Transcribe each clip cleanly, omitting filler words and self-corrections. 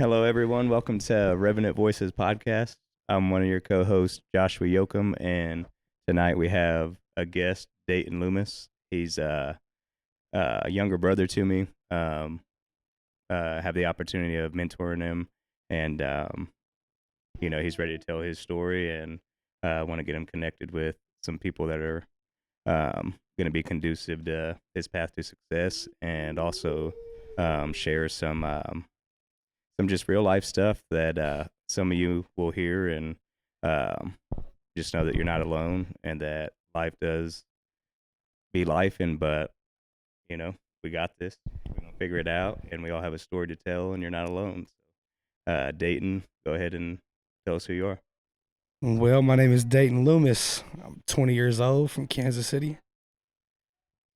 Hello, everyone. Welcome to Revenant Voices podcast. I'm one of your co-hosts, Joshua Yoakum, and tonight we have a guest, Dayton Loomis. He's a younger brother to me. Have the opportunity of mentoring him, and he's ready to tell his story, and want to get him connected with some people that are going to be conducive to his path to success, and also share some just real life stuff that some of you will hear, and um, just know that you're not alone and that life does be life. And but you know, we got this. We're gonna figure it out, and we all have a story to tell, and you're not alone. So, Dayton, go ahead and tell us who you are. Well, my name is Dayton Loomis. I'm 20 years old from Kansas City.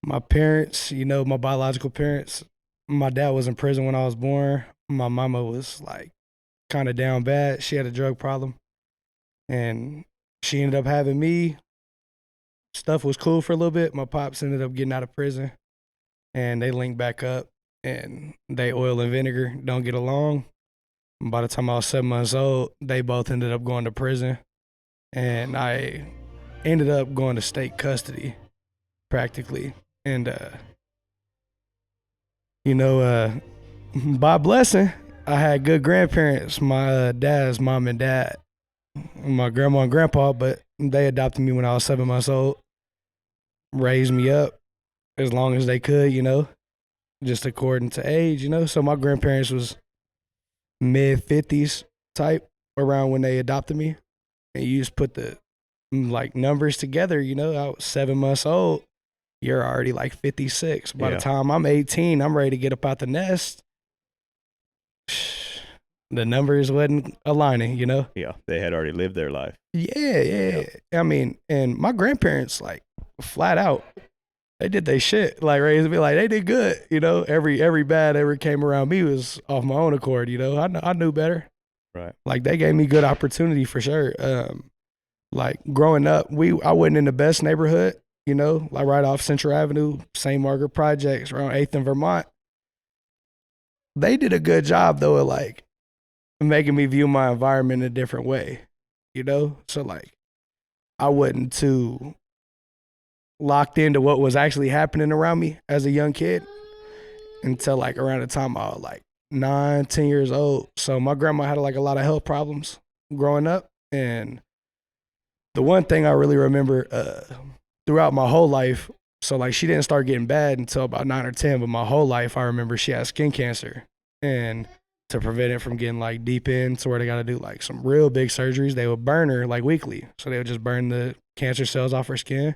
My parents, my biological parents, my dad was in prison when I was born. My mama was like kind of down bad. She had a drug problem and she ended up having me. Stuff was cool for a little bit. My pops ended up getting out of prison and they linked back up and they oil and vinegar don't get along. By the time I was 7 months old, they both ended up going to prison and I ended up going to state custody practically. And you know, uh, by blessing, I had good grandparents. My dad's mom and dad, my grandma and grandpa, but they adopted me when I was 7 months old, raised me up as long as they could, just according to age, So my grandparents was mid 50s type around when they adopted me, and you just put the like numbers together. I was 7 months old. You're already like 56. By the Yeah, time I'm 18, I'm ready to get up out the nest. The numbers wasn't aligning. yeah, they had already lived their life. Yeah, yeah. Yep. I mean, and my grandparents, like, flat out, they did they shit. Like, raised me like they did good. Every bad ever came around me was off my own accord. I knew better. Right. Like, they gave me good opportunity for sure. Like growing up, I wasn't in the best neighborhood. Like right off Central Avenue, St. Margaret Projects, around 8th and Vermont. They did a good job though of like making me view my environment in a different way. So like I wasn't too locked into what was actually happening around me as a young kid until like around the time I was like 9, 10 years old. So my grandma had like a lot of health problems growing up. And the one thing I really remember throughout my whole life, so like she didn't start getting bad until about 9 or 10, but my whole life I remember she had skin cancer. And to prevent it from getting like deep in to where they got to do like some real big surgeries, they would burn her like weekly. So they would just burn the cancer cells off her skin.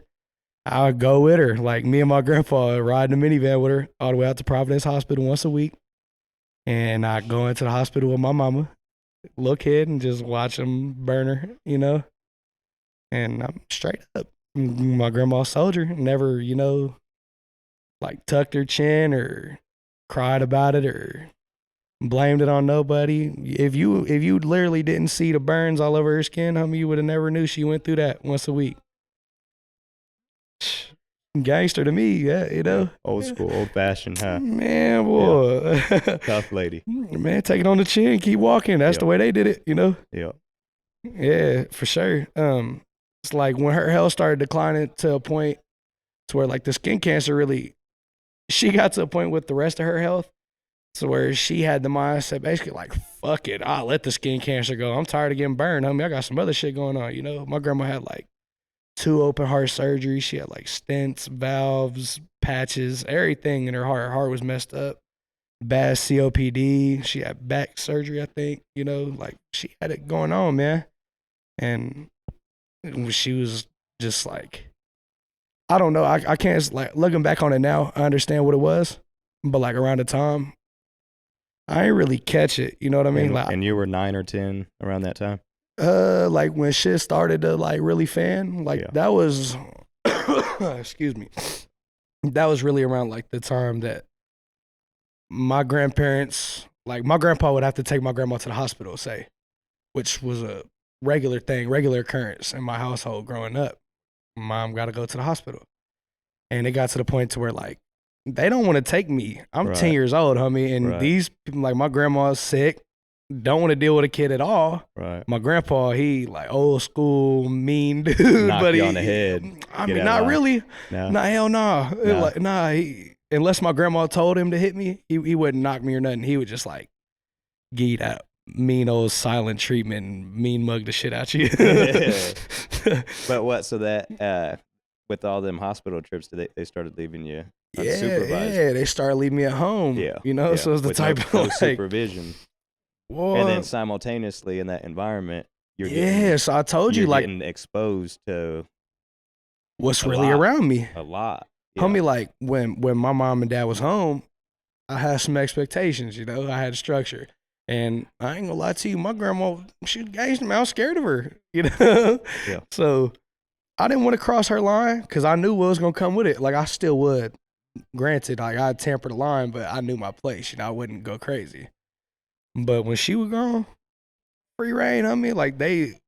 I would go with her, like me and my grandpa would ride in the minivan with her all the way out to Providence Hospital once a week. And I'd go into the hospital with my mama, little kid, and just watch them burn her. And I'm straight up. My grandma's soldier, never, like tucked her chin or cried about it or blamed it on nobody. If you literally didn't see the burns all over her skin, homie, you would have never knew she went through that once a week. Gangster to me, yeah, Yeah. Old school, old fashioned, huh? Man, Yeah. boy. Tough lady. Man, take it on the chin, keep walking. That's Yeah. the way they did it. Yeah. Yeah, for sure. It's like when her health started declining to a point to where like the skin cancer really, she got to a point with the rest of her health to where she had the mindset basically like, fuck it, I'll let the skin cancer go. I'm tired of getting burned, homie. I got some other shit going on. My grandma had like 2 open heart surgeries. She had like stents, valves, patches, everything in her heart. Her heart was messed up. Bad COPD. She had back surgery, I think. Like she had it going on, man. And she was just like, I don't know. I can't, like, looking back on it now, I understand what it was. But like around the time, I ain't really catch it. You know what I mean? And Like, and you were 9 or 10 around that time. like when shit started to like really fan, like Yeah. that was, excuse me, that was really around like the time that my grandparents, like my grandpa would have to take my grandma to the hospital, say, which was a regular thing, regular occurrence in my household growing up. Mom got to go to the hospital. And it got to the point to where like they don't want to take me. I'm 10 Right. years old, homie, and Right. these people, like my grandma's sick. don't want to deal with a kid at all. Right. My grandpa, he like old school mean dude, Knock but you he, on the head. I Get mean, out not line. really. No. Nah, hell nah. No. Like, nah, unless my grandma told him to hit me, he wouldn't knock me or nothing. He would just like give you that mean old silent treatment and mean mug the shit out you. But what? So that with all them hospital trips, they started leaving you yeah, unsupervised. yeah, they started leaving me at home. Yeah, you know, yeah. so it's the with type no of like, supervision, well, and then simultaneously in that environment, you're yeah. So I told you, you're like, getting exposed to what's a really lot. around me. a lot. Yeah. Homie, like when my mom and dad was home, I had some expectations, you know. I had structure. And I ain't gonna lie to you, my grandma, she was gangster, man. I was scared of her, you know? Yeah. So I didn't want to cross her line because I knew what was gonna come with it. Like I still would. Granted, like I'd tamper the line, but I knew my place, you know, I wouldn't go crazy. But when she was gone, free reign, I mean, like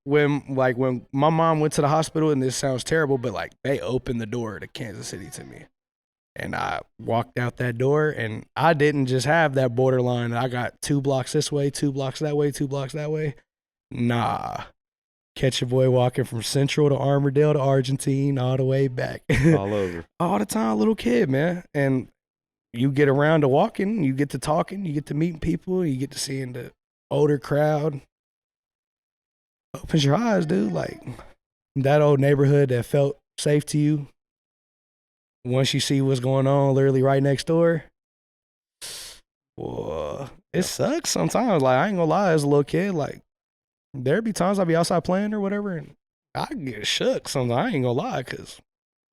when my mom went to the hospital, and this sounds terrible, but like they opened the door to Kansas City to me. And I walked out that door, and I didn't just have that borderline. I got 2 blocks this way, 2 blocks that way, 2 blocks that way. Nah. Catch a boy walking from Central to Armourdale to Argentine, all the way back. All over. All the time, little kid, man. And you get around to walking, you get to talking, you get to meeting people, you get to seeing the older crowd. Opens your eyes, dude. Like that old neighborhood that felt safe to you. Once you see what's going on literally right next door, well, it sucks sometimes. Like I ain't gonna lie, as a little kid, like there'd be times I'd be outside playing or whatever, and I get shook sometimes. I ain't gonna lie, cause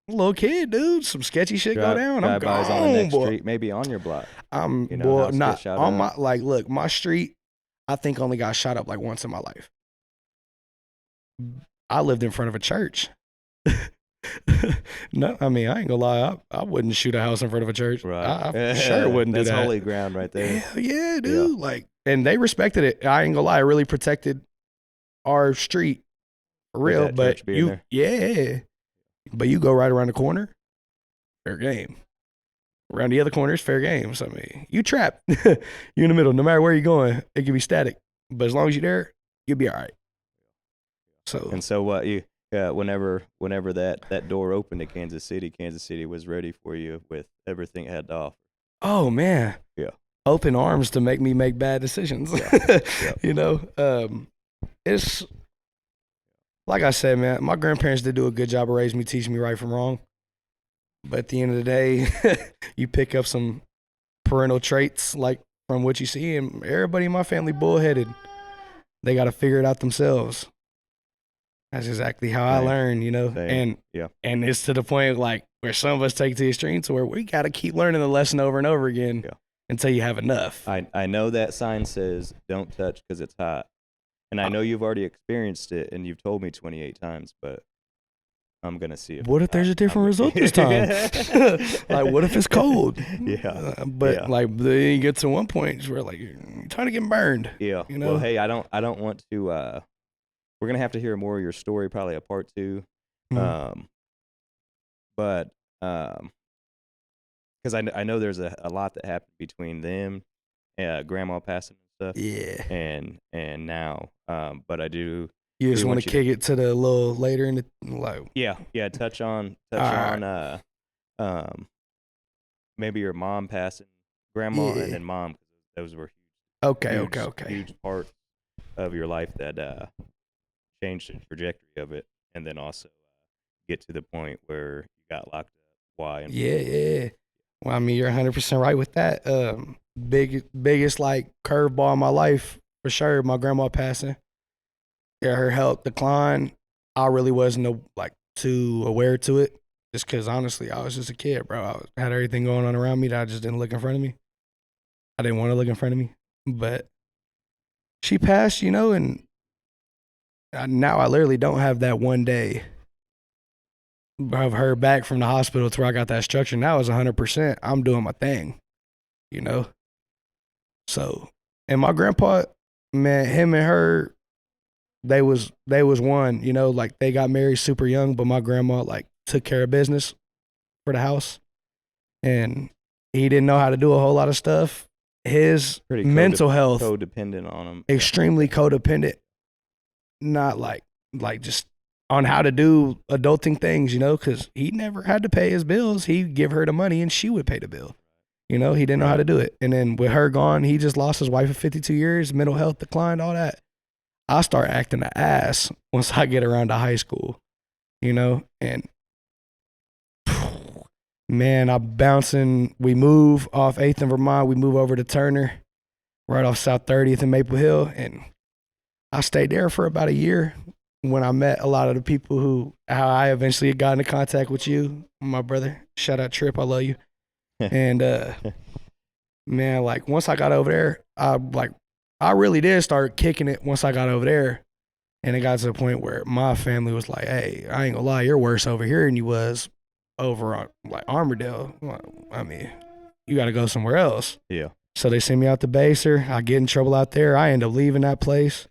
I'm a little kid, dude, some sketchy shit go down. I'm Drive-bys gone, on the next boy. street, maybe on your block. I'm You know, boy, house not gets shot on up. my like. Look, my street, I think only got shot up like once in my life. I lived in front of a church. No, I mean I ain't gonna lie. I wouldn't shoot a house in front of a church. Right. I sure wouldn't do That's that. holy ground right there. Hell yeah, dude. Like, and they respected it. I ain't gonna lie. It really protected our street, for With real. that But church being there. yeah. But you go right around the corner, fair game. Around the other corners, fair game. So I mean, you trapped. You in the middle. No matter where you're going, it can be static. But as long as you're there, you'll be all right. So And so what you whenever that door opened to Kansas City was ready for you with everything it had to offer. oh man, Yeah. open arms to make me make bad decisions. Yeah. You know, it's like I said, man. My grandparents did do a good job of raising me, teaching me right from wrong. But at the end of the day, you pick up some parental traits like from what you see, and everybody in my family bullheaded. They got to figure it out themselves. That's exactly how I Same. learned, you know. Same. And Yeah. and it's to the point like where some of us take it to the extreme to where we got to keep learning the lesson over and over again Yeah. until you have enough. I know that sign says don't touch because it's hot. And I know you've already experienced it and you've told me 28 times, but I'm going to see if What if there's a different result this time? Like, what if it's cold? Yeah. But Yeah. like, then you get to one point where like you're trying to get burned. Yeah. You know? Well, hey, I don't want to we're going to have to hear more of your story, probably a part 2. Mhm. But because I know there's a lot that happened between them, grandma passing and stuff, Yeah. and now. But I do. You just we want want to you kick it to the little later in the like. Yeah. Touch on Alright. maybe your mom passing, grandma, Yeah. and then mom. 'Cause those were Okay. huge parts of your life that changed the trajectory of it, and then also get to the point where you got locked up. Why? And Yeah. Well, I mean, you're 100% right with that. Biggest like curveball in my life for sure. My grandma passing. Yeah, her health decline. I really wasn't like too aware to it, just because honestly, I was just a kid, bro. I had everything going on around me that I just didn't look in front of me. I didn't want to look in front of me, but she passed, you know, and now I literally don't have that one day of her back from the hospital to where I got that structure. Now it's 100%. I'm doing my thing, you know. So, and my grandpa, man, him and her, they was one, you know, like they got married super young, but my grandma like took care of business for the house, and he didn't know how to do a whole lot of stuff, his Pretty mental health codependent on him. extremely codependent, not like just on how to do adulting things, you know, because he never had to pay his bills. He'd give her the money and she would pay the bill. You know, he didn't know how to do it. And then with her gone, he just lost his wife of 52 years, mental health declined, all that. I start acting an ass once I get around to high school, you know, and man, I'm bouncing. We move off 8th in Vermont. We move over to Turner, right off South 30th in Maple Hill. And I stayed there for about a year when I met a lot of the people how I eventually got into contact with you, my brother. Shout out Trip, I love you. And man, like once I got over there, I really did start kicking it once I got over there. And it got to the point where my family was like, hey, I ain't gonna lie, you're worse over here than you was over on like Armourdale. I mean, you gotta go somewhere else. Yeah. So they send me out to Baser. I get in trouble out there. I end up leaving that place.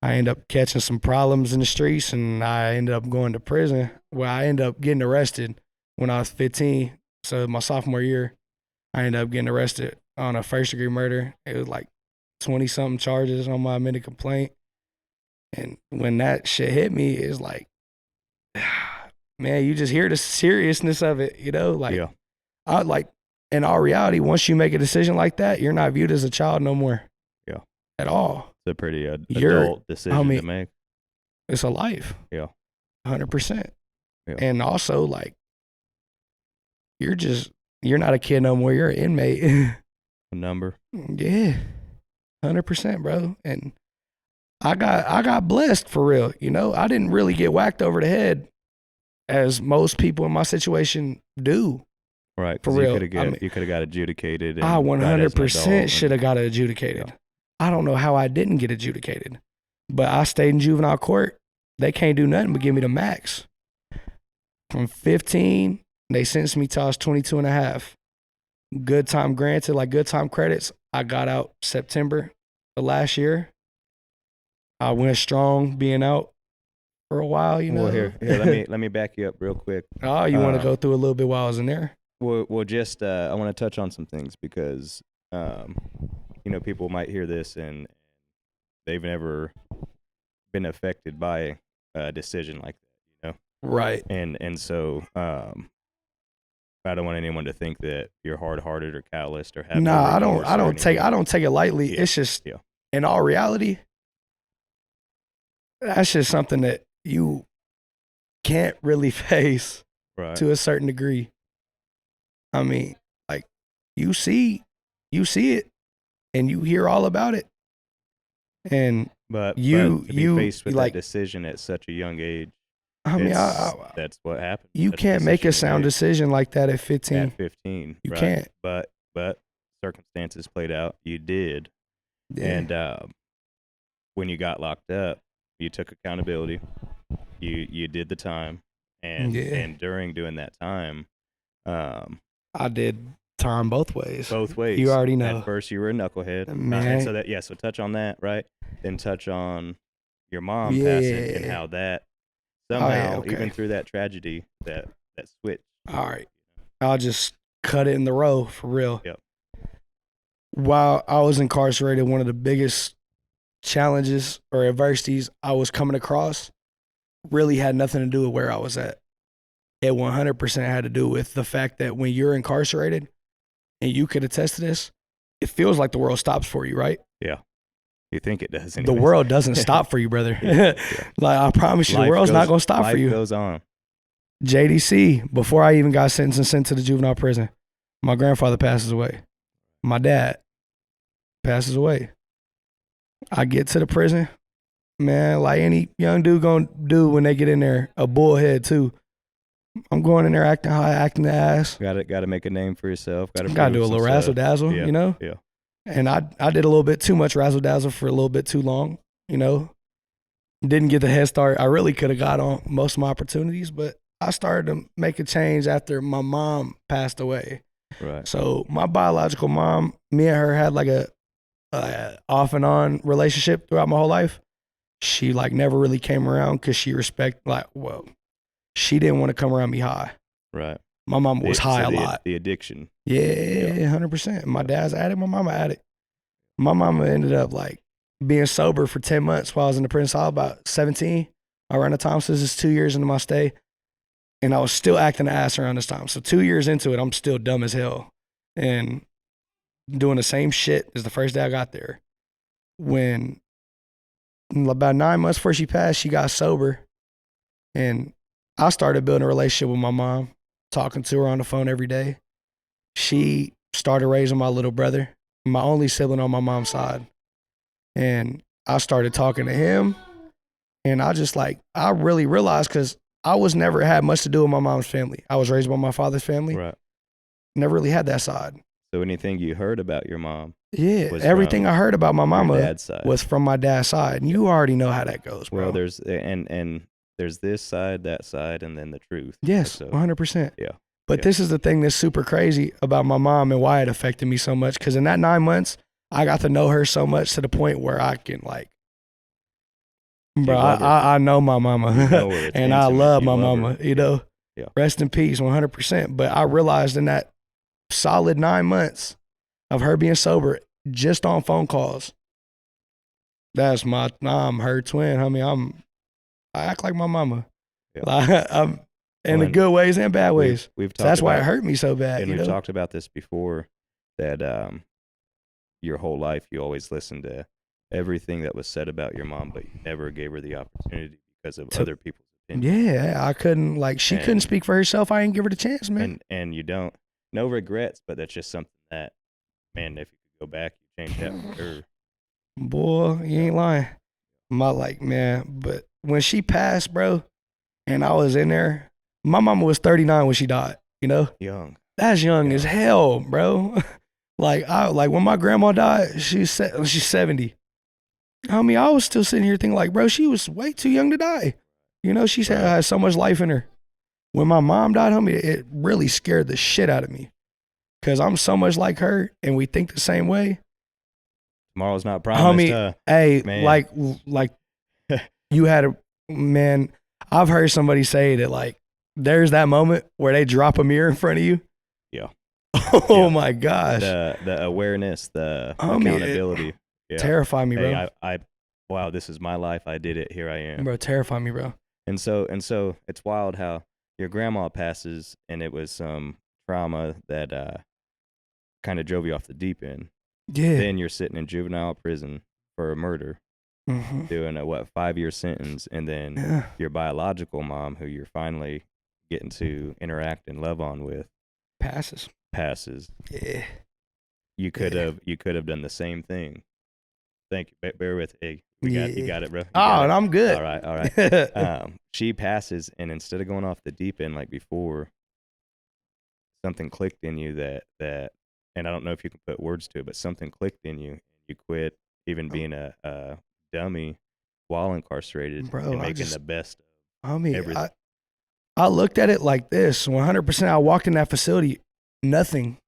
I end up catching some problems in the streets, and I ended up going to prison. Well, I ended up getting arrested when I was 15. So my sophomore year, I ended up getting arrested on a first-degree murder. It was like 20-something charges on my amended complaint. And when that shit hit me, it's like, man, you just hear the seriousness of it, you know? Like, yeah. In all reality, once you make a decision like that, you're not viewed as a child no more. Yeah. At all. It's a pretty adult decision to make. It's a life. Yeah. 100%. Yeah. And also, like, you're not a kid no more. You're an inmate. A number. Yeah. 100%, bro. And I got blessed for real. You know, I didn't really get whacked over the head as most people in my situation do. Right. For real. You could have got adjudicated. I 100% should have got it adjudicated. Yeah. I don't know how I didn't get adjudicated, but I stayed in juvenile court. They can't do nothing but give me the max. From 15, they sentenced me till I was 22 and a half. Good time granted, like good time credits. I got out September of last year. I went strong being out for a while, you know. Well, here let me back you up real quick. Oh, you want to go through a little bit while I was in there? Well, just I want to touch on some things because you know, people might hear this and they've never been affected by a decision like that, you know. Right. And so I don't want anyone to think that you're hard-hearted or calloused or have no I don't take it lightly. Yeah. It's just in all reality, that's just something that you can't really face to a certain degree. I mean, like you see it and you hear all about it. And but to be faced with that decision at such a young age, I mean, that's what happened. You can't make a sound decision like that at 15. At 15, you can't. But circumstances played out. You did, and when you got locked up, you took accountability. You did the time, and during doing that time, I did time both ways. Both ways. You already know. At first, you were a knucklehead, man. So touch on that, right? Then touch on your mom passing and how that. Somehow, even through that tragedy, that switch. All right. I'll just cut it in the row for real. Yep. While I was incarcerated, one of the biggest challenges or adversities I was coming across really had nothing to do with where I was at. It 100% had to do with the fact that when you're incarcerated, and you could attest to this, it feels like the world stops for you, right? Yeah. You think it does. The world doesn't stop for you, brother. Like, I promise you, the world's not going to stop for you. Life goes on. JDC, before I even got sentenced and sent to the juvenile prison, my grandfather passes away. My dad passes away. I get to the prison, man, like any young dude going to do when they get in there, a bullhead too. I'm going in there acting high, acting the ass. Got to make a name for yourself. Got to do a little razzle dazzle, you know? Yeah. And I did a little bit too much razzle dazzle for a little bit too long, you know. Didn't get the head start I really could have got on most of my opportunities, but I started to make a change after my mom passed away. Right. So my biological mom, me and her had like a off and on relationship throughout my whole life. She like never really came around because she she didn't want to come around me high. Right. My mom was high a lot. The addiction. Yeah, 100%. My dad's addict, my mama addict. My mama ended up like being sober for 10 months while I was in the prison. So I was about 17 around the time. So this is 2 years into my stay. And I was still acting an ass around this time. So 2 years into it, I'm still dumb as hell and doing the same shit as the first day I got there. When about 9 months before she passed, she got sober. And I started building a relationship with my mom, talking to her on the phone every day. She started raising my little brother, my only sibling on my mom's side. And I started talking to him. And I just like, I really realized because I was never had much to do with my mom's family. I was raised by my father's family. Right. Never really had that side. So anything you heard about your mom, Yeah, was everything from I heard about my your mama dad's side. was from my dad's side. And you already know how that goes, bro. Well, there's and there's this side, that side, and then the truth. Yes, So 100%. yeah. But this is the thing that's super crazy about my mom and why it affected me so much. Because in that 9 months, I got to know her so much to the point where I can like, bro, love her. I know my mama, You know her. It's and I intimate. love You my love her. mama. You know, Yeah. rest in peace, 100%. But I realized in that solid 9 months of her being sober, just on phone calls, I'm her twin, homie. I act like my mama. Yeah. Like, I'm in the and good ways and bad ways. We've So that's talked why it about, hurt me so bad. and You we've know, talked about this before, that your whole life you always listened to everything that was said about your mom, but you never gave her the opportunity because of other people's opinions. yeah, I couldn't like she couldn't And- speak for herself. I didn't give her the chance, man. And you don't, no regrets, but that's just something that, man, if you could go back, you change that for her. Boy, you ain't lying. My like, man, but when she passed, bro, and I was in there, my mama was 39 when she died, you know? Young. That's young Yeah. as hell, bro. like when my grandma died, she's 70. Homie, I was still sitting here thinking like, bro, she was way too young to die. You know, she said Right. had so much life in her. When my mom died, homie, it really scared the shit out of me. Cause I'm so much like her and we think the same way. Tomorrow's not promised. Homie, hey, man. like you had a man. I've heard somebody say that like there's that moment where they drop a mirror in front of you. Yeah. Oh Yeah. my gosh. The awareness, the Homie, it accountability. Yeah. Terrify me, bro. Hey, I wow, this is my life. I did it. Here I am. Bro, terrify me, bro. And so it's wild how your grandma passes, and it was some trauma that kind of drove you off the deep end. Yeah. Then you're sitting in juvenile prison for a murder, Mm-hmm. doing a 5-year sentence, and then Yeah. your biological mom, who you're finally getting to interact and love on with, Passes. passes. Yeah. You could have done the same thing. Thank you. Bear with me. You got it, bro. You Oh, got and it. I'm good. All right. She passes, and instead of going off the deep end like before, something clicked in you that, and I don't know if you can put words to it, but something clicked in you. You quit even being a dummy while incarcerated, Bro, and I making just- the best. I mean, Everything. I looked at it like this 100%. I walked in that facility, nothing.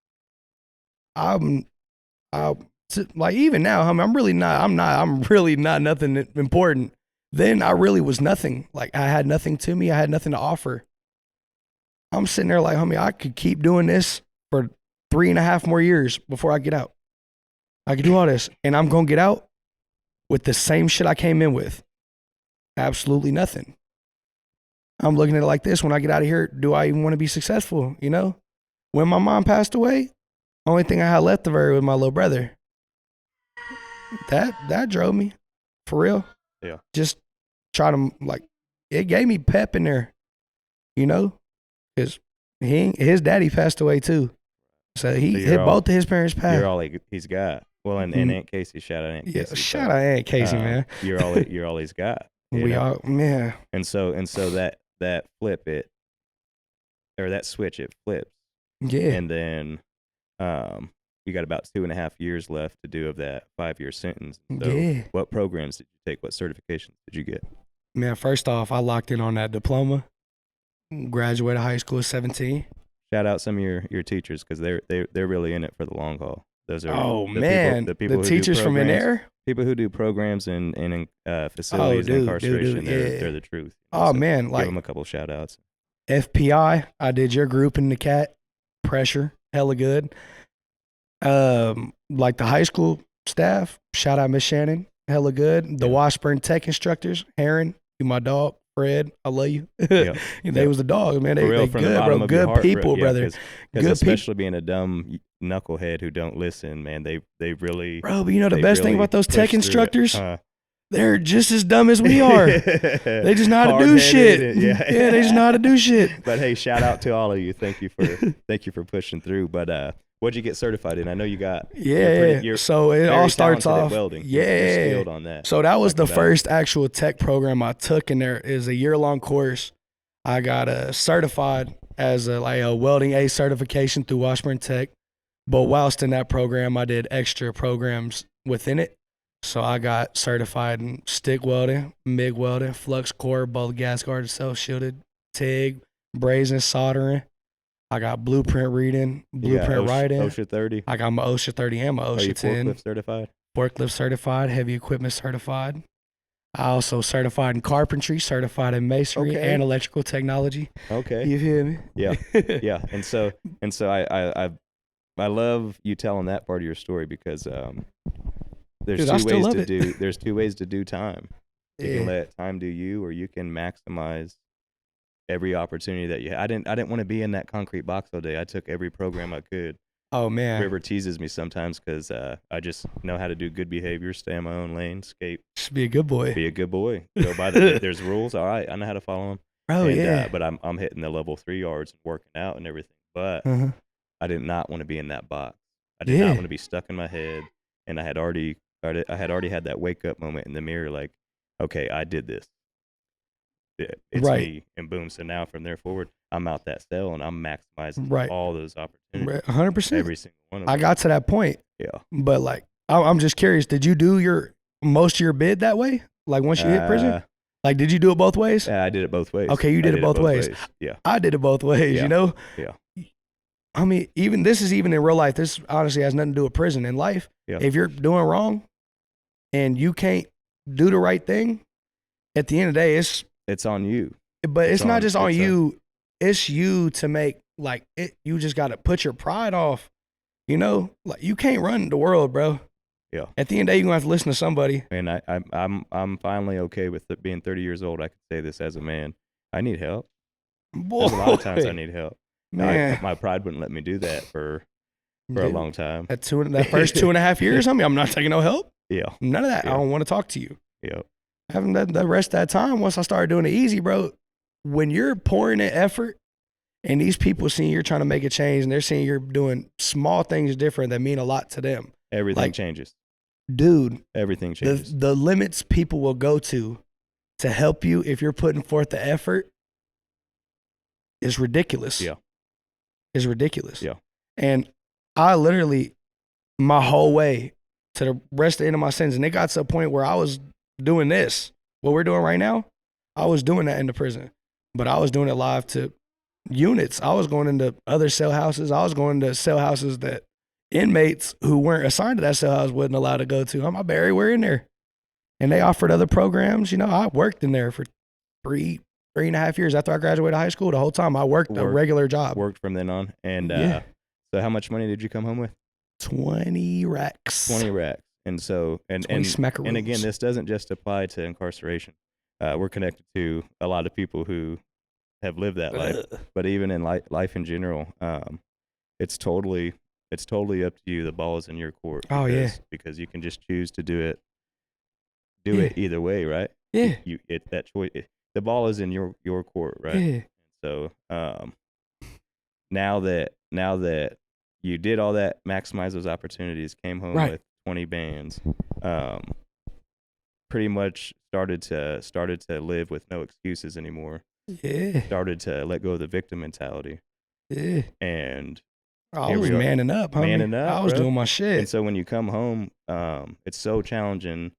Like even now, I'm really not nothing important. Then I really was nothing. Like I had nothing to me. I had nothing to offer. I'm sitting there like, homie, I could keep doing this for 3.5 more years before I get out. I could do all this, and I'm gonna get out with the same shit I came in with. Absolutely nothing. I'm looking at it like this. When I get out of here, do I even want to be successful? You know, when my mom passed away, only thing I had left of her was my little brother. That drove me, for real. Yeah. Just try to like, it gave me pep in there, you know, because his daddy passed away too, so both of his parents passed. You're all he's got. Well, and Aunt Casey, shout out Aunt Casey. Shout out Aunt Casey, man. You're all he's got. We all, man. And so that flip it, or that switch, it flips. Yeah. And then you got about 2.5 years left to do of that 5-year sentence. So Yeah. what programs did you take? What certifications did you get? Man, first off, I locked in on that diploma. Graduated high school at 17. Shout out some of your teachers, because they're really in it for the long haul. Those are the people who do teachers from in programs- there. People who do programs and facilities and incarceration, yeah. they're the truth. Oh So man, give like them a couple shout outs. FPI, I did your group in the cat. Pressure, hella good. Like the high school staff, shout out Miss Shannon, hella good. The Yeah. Washburn Tech instructors, Aaron, you my dog. Fred, I love you. Yep. They Yep. was the dogs, man. For real, They from the good, bro. bottom of your Good heart, bro. people, Yeah, brother. because Good people, especially being a dumb knucklehead who don't listen, man, they really bro. But you know the they best thing really about those tech push through it. instructors? They're just as dumb as we are. They just know how to do Hard-headed shit. and- yeah. Yeah, they just know how to do shit. But hey, shout out to all of you. Thank you for pushing through. But what'd you get certified in? I know you got. Yeah, so it all very starts talented at off. welding. Yeah, You're skilled on that. so that was Talk the about it. first actual tech program I took, and there is a year-long course. I got certified as a welding A certification through Washburn Tech. But whilst in that program, I did extra programs within it. So I got certified in stick welding, MIG welding, flux core, both gas guarded, self-shielded, TIG, brazing, soldering. I got blueprint reading, You got blueprint writing. OSHA 30. I got my OSHA 30 and my Are you OSHA 10. forklift certified? Forklift certified, heavy equipment certified. I also certified in carpentry, certified in masonry Okay. and electrical technology. Okay. You feel me? Yeah. Yeah. And so I love you telling that part of your story because there's Dude, I two still ways love to it. do there's two ways to do time. You Yeah. can let time do you, or you can maximize every opportunity that you have. I didn't want to be in that concrete box all day. I took every program I could. Oh man, River teases me sometimes because I just know how to do good behavior, stay in my own lane, skate, just be a good boy, be a good boy. Go by the there's rules. All right, I know how to follow them. bro. And, Yeah. but I'm hitting the level 3 yards and working out and everything. But Uh-huh. I did not want to be in that box. I did Yeah. not want to be stuck in my head. And I had already had that wake up moment in the mirror, like, okay, I did this. It's Right. me, and boom. So now from there forward, I'm out that cell and I'm maximizing Right. all those opportunities, 100%. every single one of them. I got to that point, Yeah. but like, I'm just curious. Did you do your most of your bid that way? Like once you hit prison, like did you do it both ways? Yeah, I did it both ways. Okay, you did it both ways. Yeah. I did it both ways. Yeah. You know. Yeah. I mean, even this is even in real life. This honestly has nothing to do with prison. In life, Yeah. if you're doing wrong, and you can't do the right thing, at the end of the day, It's on you. But it's not just on it's you. It's you to make like it. You just got to put your pride off. You know, like you can't run the world, bro. Yeah. At the end of the day, you're gonna have to listen to somebody. And I'm finally okay with it being 30 years old. I can say this as a man. I need help. Boy, There's a lot of times I need help. man. My pride wouldn't let me do that for a Dude, long time. that first 2.5 years, I mean, I'm not taking no help. Yeah. None of that. Yeah. I don't want to talk to you. Yeah. Having that rest of that time, once I started doing it easy, bro, when you're pouring in effort and these people seeing you're trying to make a change and they're seeing you're doing small things different that mean a lot to them. Everything changes. Dude, Everything changes. the limits people will go to help you if you're putting forth the effort is ridiculous. Yeah. Is ridiculous. Yeah. And I literally, my whole way to the rest of the end of my sentence, and it got to a point where I was doing this, what we're doing right now, I was doing that in the prison, but I was doing it live to units. I was going into other cell houses. I was going to cell houses that inmates who weren't assigned to that cell house wasn't allowed to go to. I'm everywhere in there. And they offered other programs. You know, I worked in there for 3.5 years after I graduated high school. The whole time I worked a regular job. Worked from then on. And Yeah. so how much money did you come home with? 20 racks. 20 racks. And so, and 20 smackaroos. and again, this doesn't just apply to incarceration. We're connected to a lot of people who have lived that life, but even in life in general, it's totally up to you. The ball is in your court. Oh, yeah. Because you can just choose to do it Yeah. it either way, right? Yeah. That choice. The ball is in your court, right? Yeah. So now that you did all that, maximize those opportunities, came home Right. with 20 bands, pretty much started to live with no excuses anymore. Yeah. Started to let go of the victim mentality, Yeah. and I Here was we are. manning up, homie. Manning up, I was bro. doing my shit. and so when you come home, it's so challenging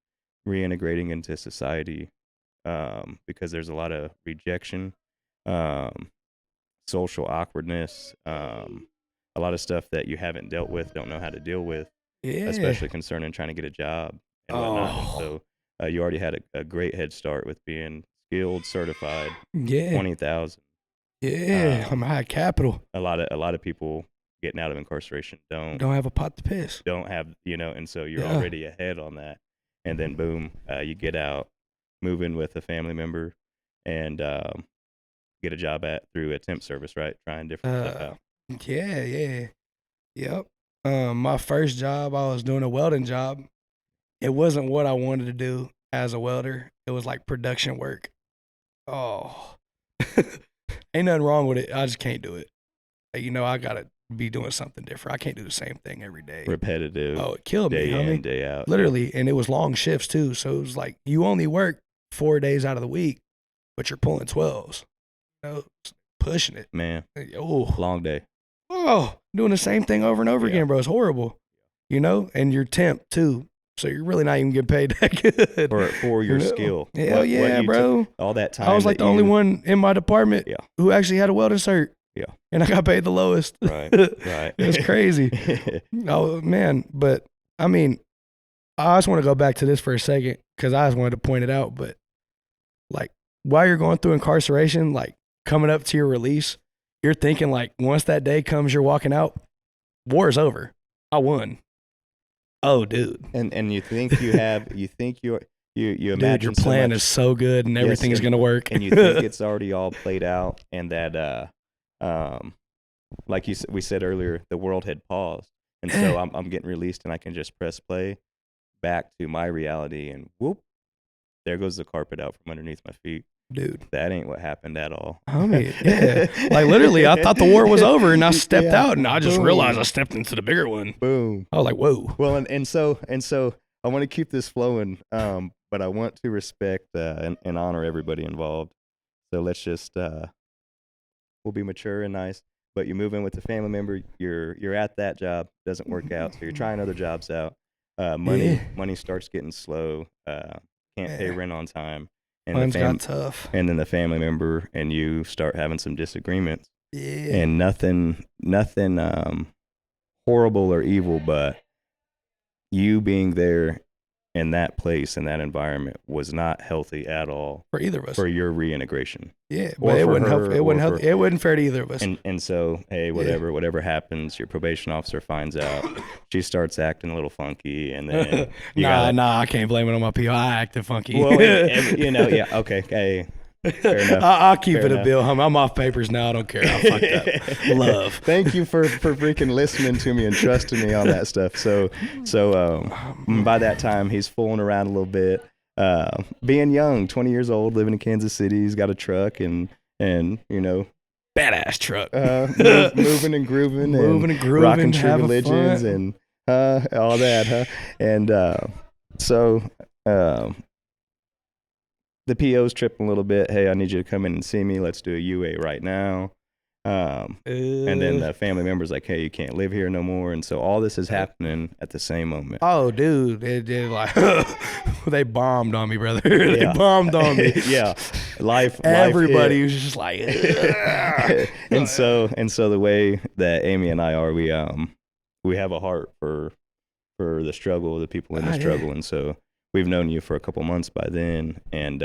reintegrating into society, because there's a lot of rejection, social awkwardness, a lot of stuff that you haven't dealt with, don't know how to deal with, Yeah. especially concerning trying to get a job and whatnot. And Oh. so you already had a great head start with being skilled, certified, Yeah. 20,000. Yeah. I'm high capital. A lot of people getting out of incarceration don't Don't have a pot to piss. don't have, and so you're Yeah. already ahead on that. And then boom, you get out, move in with a family member, and get a job through a temp service, right? Trying different stuff out. Yeah. Yep. My first job, I was doing a welding job. It wasn't what I wanted to do as a welder. It was like production work. Oh, ain't nothing wrong with it. I just can't do it. I gotta be doing something different. I can't do the same thing every day. Repetitive. Oh, it killed me, day homie. in, day out. Literally, and it was long shifts too. So it was like you only work 4 days out of the week, but you're pulling 12s. Pushing it. Man, Oh, long day. Doing the same thing over and over again, bro. It's horrible. And you're temp too. So you're really not even getting paid that good. For your skill. Hell yeah, bro. all that time. I was like the only one in my department who actually had a welding cert. Yeah. And I got paid the lowest. Right. It was crazy. Oh, man. But, I mean, I just want to go back to this for a second because I just wanted to point it out. But, like, while you're going through incarceration, like, coming up to your release, you're thinking, like, once that day comes, you're walking out, war is over. I won. Oh, dude. And you think you imagine dude, your plan is so good and everything's going to work. And you think it's already all played out and that, like we said earlier, the world had paused. And so I'm getting released and I can just press play back to my reality and whoop, there goes the carpet out from underneath my feet. Dude, that ain't what happened at all. Homie, yeah. Like literally, I thought the war was over and I stepped out and I just realized I stepped into the bigger one. Boom. I was like, whoa. Well, and so I want to keep this flowing, but I want to respect and honor everybody involved. So let's just we'll be mature and nice. But you move in with a family member, you're at that job, doesn't work out, so you're trying other jobs out. Money starts getting slow. Can't pay rent on time. And got tough. And then the family member and you start having some disagreements. Yeah. And nothing horrible or evil, but you being there in that place, in that environment, was not healthy at all for either of us. For your reintegration. Yeah, but it wasn't healthy. It wasn't healthy. It wasn't fair to either of us. And so, hey, whatever happens, your probation officer finds out. She starts acting a little funky, and then I can't blame it on my PO. I acted funky. Well, okay, hey. Fair enough. I'll keep it a bill. I'm off papers now. I don't care. I fucked up. Love. Thank you for freaking listening to me and trusting me on that stuff. So by that time, he's fooling around a little bit. Being young, 20 years old, living in Kansas City, he's got a truck and badass truck. Moving and grooving, rocking true religions and all that, huh? And the PO's tripping a little bit. Hey, I need you to come in and see me. Let's do a UA right now. And then the family member's like, hey, you can't live here no more. And so all this is happening at the same moment. Oh, dude. They're like, they bombed on me, brother. They bombed on me. Yeah. Everybody was just like, and so the way that Amy and I are, we have a heart for the struggle of the people in the struggle. And so we've known you for a couple months by then, and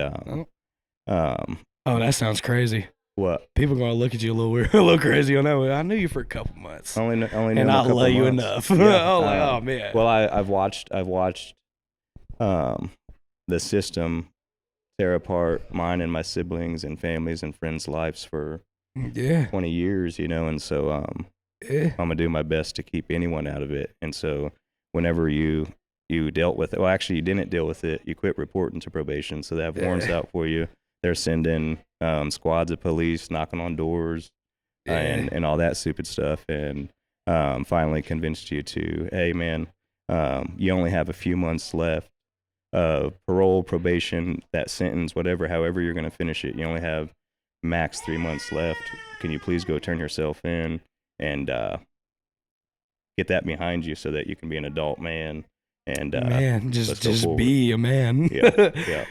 that sounds crazy. What? People gonna look at you a little weird, a little crazy on that one. I knew you for a couple months. Only and I love you enough. Yeah. Oh man. Well, I've watched the system tear apart mine and my siblings and families and friends' lives for 20 years, and so I'm gonna do my best to keep anyone out of it. And so whenever you dealt with it. Well, actually, you didn't deal with it. You quit reporting to probation, so they have warrants out for you. They're sending squads of police, knocking on doors, and all that stupid stuff. And finally convinced you to, hey, man, you only have a few months left of parole, probation, that sentence, however you're going to finish it. You only have max 3 months left. Can you please go turn yourself in and get that behind you so that you can be an adult man? And man, just be a man. Yeah.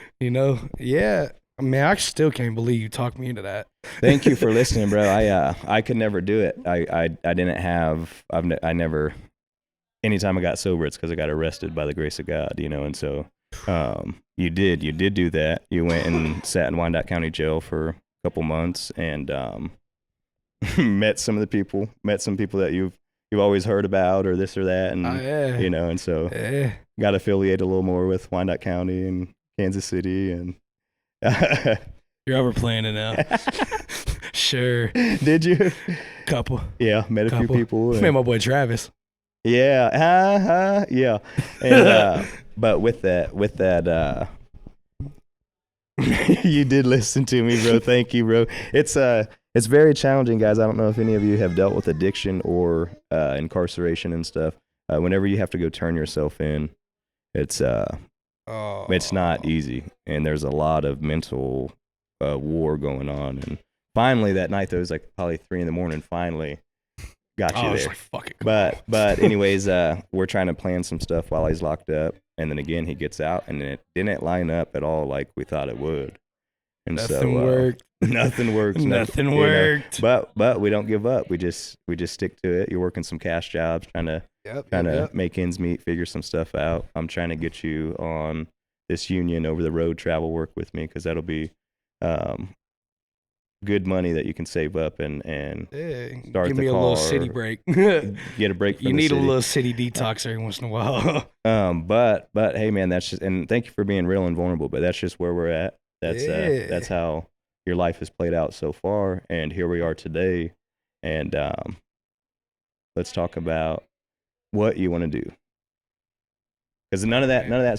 I mean, I still can't believe you talked me into that. Thank you for listening, bro. I could never do it. I didn't have. I never. Anytime I got sober, it's because I got arrested by the grace of God, And so, you did do that. You went and sat in Wyandotte County Jail for a couple months and met some people that you've always heard about or this or that, Oh and yeah. and so Yeah. got affiliated a little more with Wyandotte County and Kansas City, and You're overplaying it now. Sure. did you? Couple. Yeah, met a few people. Man, my boy Travis. Yeah, yeah, and but with that, you did listen to me, bro. Thank you, bro. It's very challenging, guys. I don't know if any of you have dealt with addiction or incarceration and stuff. Whenever you have to go turn yourself in, it's not easy, and there's a lot of mental war going on. And finally, that night, though, it was like probably 3 a.m. Finally, got you there. Like, fuck it. But anyways, we're trying to plan some stuff while he's locked up, and then again he gets out, and it didn't line up at all like we thought it would. And nothing worked. Nothing works. Nothing worked. But we don't give up. We just stick to it. You're working some cash jobs, trying to make ends meet, figure some stuff out. I'm trying to get you on this union over the road travel work with me, because that'll be good money that you can save up and start give the me a car, little city break. get a break from you the need city. a little city detox every once in a while. But hey, man, that's just, and thank you for being real and vulnerable, but that's just where we're at. That's how your life has played out so far, and here we are today. And let's talk about what you want to do, because none of that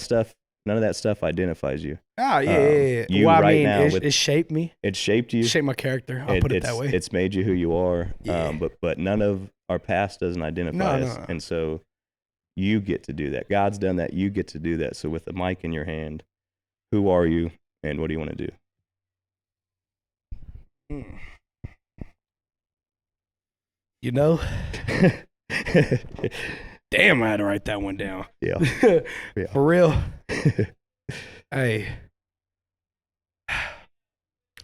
stuff identifies you. Oh yeah. You well, right now, it shaped me. It shaped you. It shaped my character. I'll put it that way. It's made you who you are. Yeah. But none of our past doesn't identify us, and so you get to do that. God's done that. You get to do that. So with the mic in your hand, who are you, and what do you want to do? You know, damn, I had to write that one down. Yeah. For real. Hey,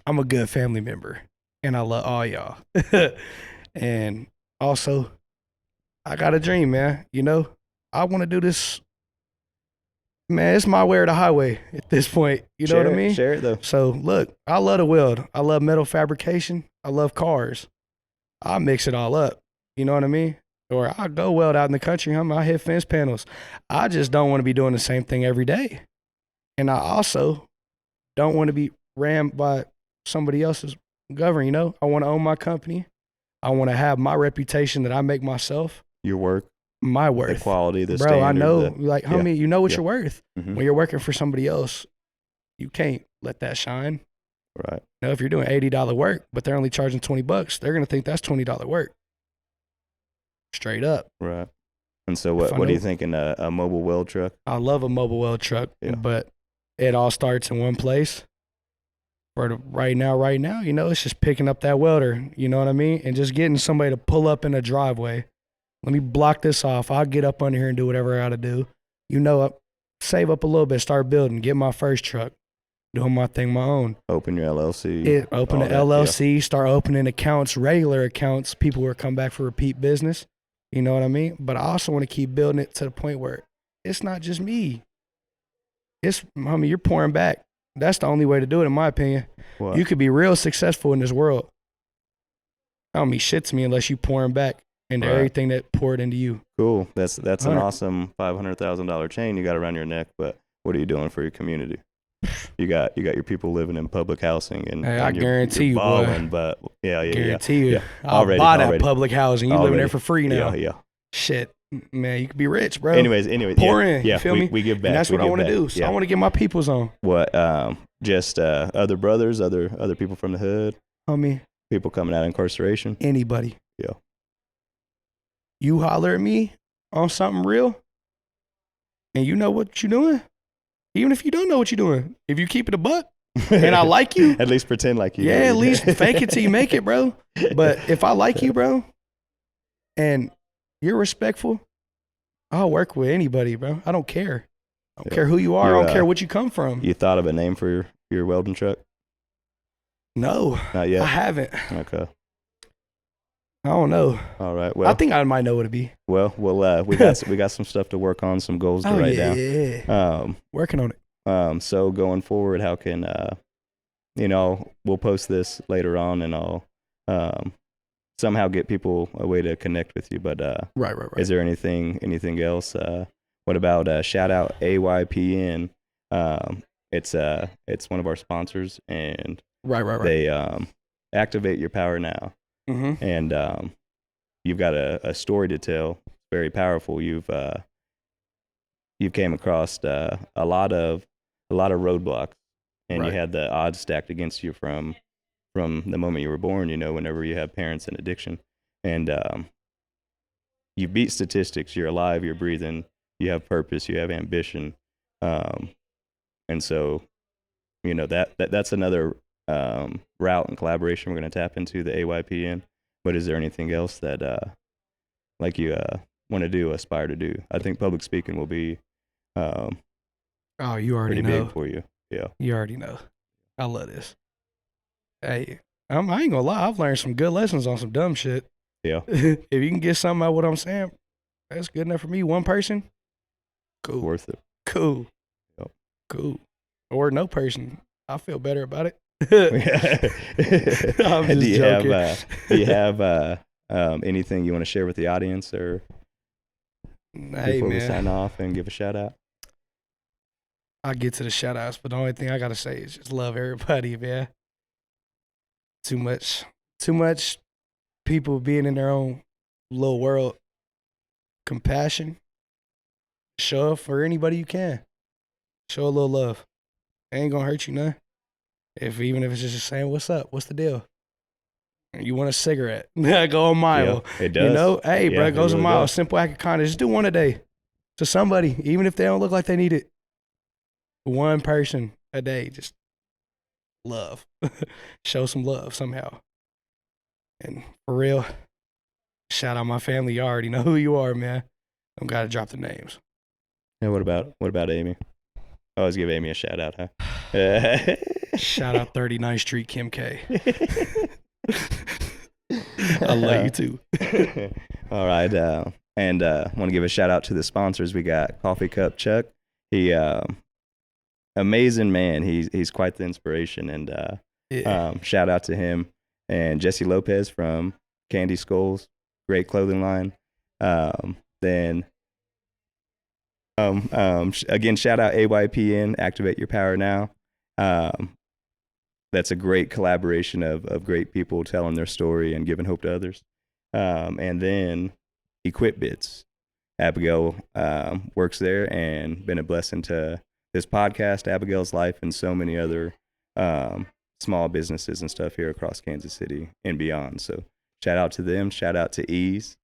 I'm a good family member, and I love all y'all. And also, I got a dream, man. You know, I want to do this. Man, it's my way or the highway at this point. You know what I mean? Share it, though. So, look, I love to weld. I love metal fabrication. I love cars. I mix it all up. You know what I mean? Or I go weld out in the country. I hit fence panels. I just don't want to be doing the same thing every day. And I also don't want to be rammed by somebody else's government. You know, I want to own my company. I want to have my reputation that I make myself. Your work. My worth. The quality, the Bro, standard. I know, like, homie, you know what you're worth. Mm-hmm. When you're working for somebody else, you can't let that shine. Right. You know, if you're doing $80 work, but they're only charging $20, they're going to think that's $20 work. Straight up. Right. And so what are you thinking, a mobile weld truck? I love a mobile weld truck, but it all starts in one place. Right now, you know, it's just picking up that welder, you know what I mean? And just getting somebody to pull up in a driveway. Let me block this off. I'll get up under here and do whatever I got to do. You know, save up a little bit, start building, get my first truck, doing my thing my own. Open your LLC. Open an LLC, start opening accounts, regular accounts, people who come back for repeat business. You know what I mean? But I also want to keep building it to the point where it's not just me. It's, homie, you're pouring back. That's the only way to do it, in my opinion. What? You could be real successful in this world. I don't mean shit to me unless you pouring back into everything that poured into you. Cool. That's an awesome $500,000 chain you got around your neck. But what are you doing for your community? You got your people living in public housing, and hey, I guarantee you're you, balling, boy. But guarantee you, yeah. I'll buy that public housing. You living there for free now. Yeah. Shit, man, you could be rich, bro. Anyways, pour in. Yeah, you feel me? We give back. And that's what I want to do. So I want to get my peoples on. What? Just other brothers, other people from the hood. Homie. People coming out of incarceration. Anybody. Yeah. You holler at me on something real, and you know what you're doing. Even if you don't know what you're doing, if you keep it a buck, and I like you, at least pretend like you. Yeah, at least fake it till you make it, bro. But if I like you, bro, and you're respectful, I'll work with anybody, bro. I don't care. I don't care who you are. I don't care what you come from. You thought of a name for your welding truck? No, not yet. I haven't. Okay. I don't know. All right. Well, I think I might know what it'd be. Well, we got some stuff to work on, some goals to write down. Yeah. Working on it. So going forward, how can we'll post this later on, and I'll somehow get people a way to connect with you. But Right. is there anything else? What about shout out AYPN? It's one of our sponsors, and Right. they activate your power now. Mm-hmm. And you've got a story to tell. Very powerful. You've came across a lot of roadblocks, and you Right. had the odds stacked against you from the moment you were born. Whenever you have parents in addiction, and you beat statistics. You're alive. You're breathing. You have purpose. You have ambition, um, and so that's another route and collaboration we're going to tap into, the AYPN. But is there anything else that like you want to do, aspire to do? I think public speaking will be um, Oh, you already pretty know. big for you. Yeah. You already know. I love this. Hey, I ain't gonna lie. I've learned some good lessons on some dumb shit. Yeah. If you can get something out of what I'm saying, that's good enough for me. One person, cool, Worth it. cool, Yep. cool. Or no person, I feel better about it. I'm do just you joking. have anything you want to share with the audience, or Hey before we man, sign off and give a shout out? I'll get to the shout outs, but the only thing I gotta say is just love everybody, man. Too much people being in their own little world. Compassion. Show up for anybody you can. Show a little love. It ain't gonna hurt you none. Even if it's just saying, "What's up? What's the deal? You want a cigarette?" Go a mile. Yeah, it does. Hey, Yeah, bro, it goes a really mile. does. Simple act of kindness. Just do one a day to somebody, even if they don't look like they need it. One person a day. Just love. Show some love somehow. And for real, shout out my family. You already know who you are, man. Don't gotta drop the names. And what about Amy? I always give Amy a shout out, huh? Shout out 39th Street Kim K. I love you too. All right, and want to give a shout out to the sponsors. We got Coffee Cup Chuck. He amazing man. He's quite the inspiration, and Yeah. shout out to him. And Jesse Lopez from Candy Skulls, great clothing line. Then again, shout out AYPN, Activate Your Power Now. That's a great collaboration of great people telling their story and giving hope to others. And then Equip Bits. Abigail works there and been a blessing to this podcast, Abigail's life, and so many other small businesses and stuff here across Kansas City and beyond. So shout out to them. Shout out to Ease.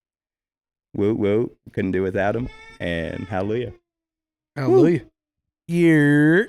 Woo. Couldn't do without them. And hallelujah. Hallelujah. Yeah.